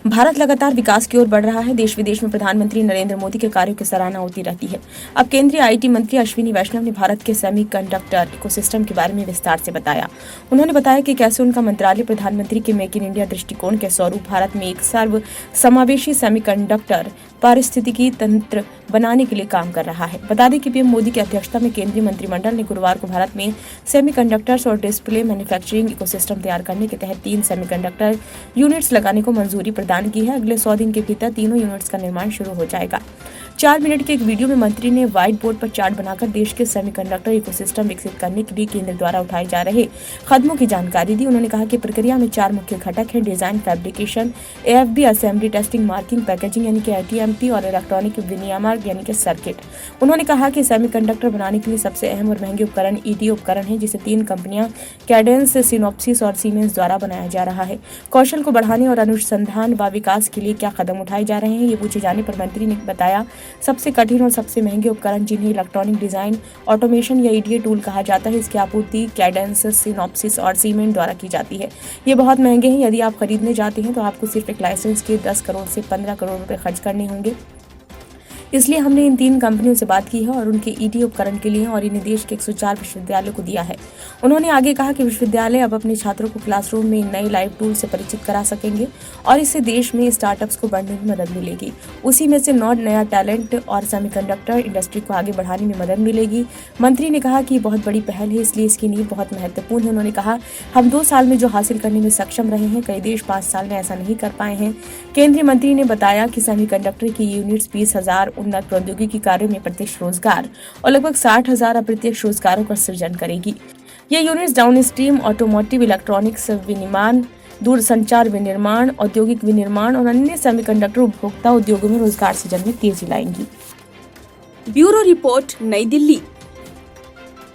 भारत लगातार विकास की ओर बढ़ रहा है। देश विदेश में प्रधानमंत्री नरेंद्र मोदी के कार्यों की सराहना होती रहती है। अब केंद्रीय आईटी मंत्री अश्विनी वैष्णव ने भारत के सेमीकंडक्टर इकोसिस्टम के बारे में विस्तार से बताया। उन्होंने बताया कि कैसे उनका मंत्रालय प्रधानमंत्री के मेक इन इंडिया दृष्टिकोण के स्वरूप भारत में एक सर्व समावेशी सेमीकंडक्टर पारिस्थितिकी तंत्र बनाने के लिए काम कर रहा है। बता दें कि पीएम मोदी की अध्यक्षता में केंद्रीय मंत्रिमंडल ने गुरुवार को भारत में सेमीकंडक्टर्स और डिस्प्ले मैन्युफैक्चरिंग इकोसिस्टम तैयार करने के तहत 3 सेमीकंडक्टर यूनिट्स लगाने को मंजूरी प्रदान की है। अगले 100 दिन के भीतर तीनों यूनिट्स का निर्माण शुरू हो जाएगा। 4 मिनट के एक वीडियो में मंत्री ने व्हाइट बोर्ड पर चार्ट बनाकर देश के सेमीकंडक्टर इकोसिस्टम विकसित करने के लिए केंद्र द्वारा उठाए जा रहे कदमों की जानकारी दी। उन्होंने कहा कि प्रक्रिया में 4 मुख्य घटक हैं: design, fabrication, AFB, assembly, testing, marking, packaging यानी कि आईटीएमटी और इलेक्ट्रॉनिक विनियामक यानी कि सर्किट। उन्होंने कहा कि सेमीकंडक्टर बनाने के लिए सबसे अहम और महंगे उपकरण ईडी उपकरण है, जिसे 3 कंपनियां कैडेंस, सिनोप्सिस और सीमेंस द्वारा बनाया जा रहा है। कौशल को बढ़ाने और अनुसंधान व विकास के लिए क्या कदम उठाए जा रहे हैं, ये पूछे जाने पर मंत्री ने बताया, सबसे कठिन और सबसे महंगे उपकरण जिन्हें इलेक्ट्रॉनिक डिजाइन ऑटोमेशन या ईडीए टूल कहा जाता है, इसकी आपूर्ति कैडेंस, सिनोप्सिस और सीमेंस द्वारा की जाती है। ये बहुत महंगे हैं। यदि आप खरीदने जाते हैं तो आपको सिर्फ एक लाइसेंस के 10 करोड़ से 15 करोड़ रुपए खर्च करने होंगे। इसलिए हमने इन 3 कंपनियों से बात की है और उनके ईडी उपकरण के लिए और इन्हें देश के 104 विश्वविद्यालयों को दिया है। उन्होंने आगे कहा कि विश्वविद्यालय अब अपने छात्रों को क्लासरूम में नए लाइव टूल से परिचित करा सकेंगे और इससे देश में स्टार्टअप्स को बढ़ने में मदद मिलेगी। उसी में से नया टैलेंट और सेमीकंडक्टर इंडस्ट्री को आगे बढ़ाने में मदद मिलेगी। मंत्री ने कहा कि ये बहुत बड़ी पहल है, इसलिए इसकी नींव बहुत महत्वपूर्ण है। उन्होंने कहा, हम 2 साल में जो हासिल करने में सक्षम रहे हैं, कई देश 5 साल में ऐसा नहीं कर पाए हैं। केंद्रीय मंत्री ने बताया कि सेमीकंडक्टर की यूनिट्स 20,000 उन्नत प्रौद्योगिकी कार्यों में प्रत्यक्ष रोजगार और लगभग 60,000 अप्रत्यक्ष रोजगारों का सृजन करेगी। ये यूनिट्स डाउनस्ट्रीम ऑटोमोटिव, इलेक्ट्रॉनिक्स विनिर्माण, दूरसंचार विनिर्माण, औद्योगिक विनिर्माण और अन्य सेमीकंडक्टर उपभोक्ता उद्योगों में रोजगार सृजन में तेजी लाएंगी। ब्यूरो रिपोर्ट, नई दिल्ली।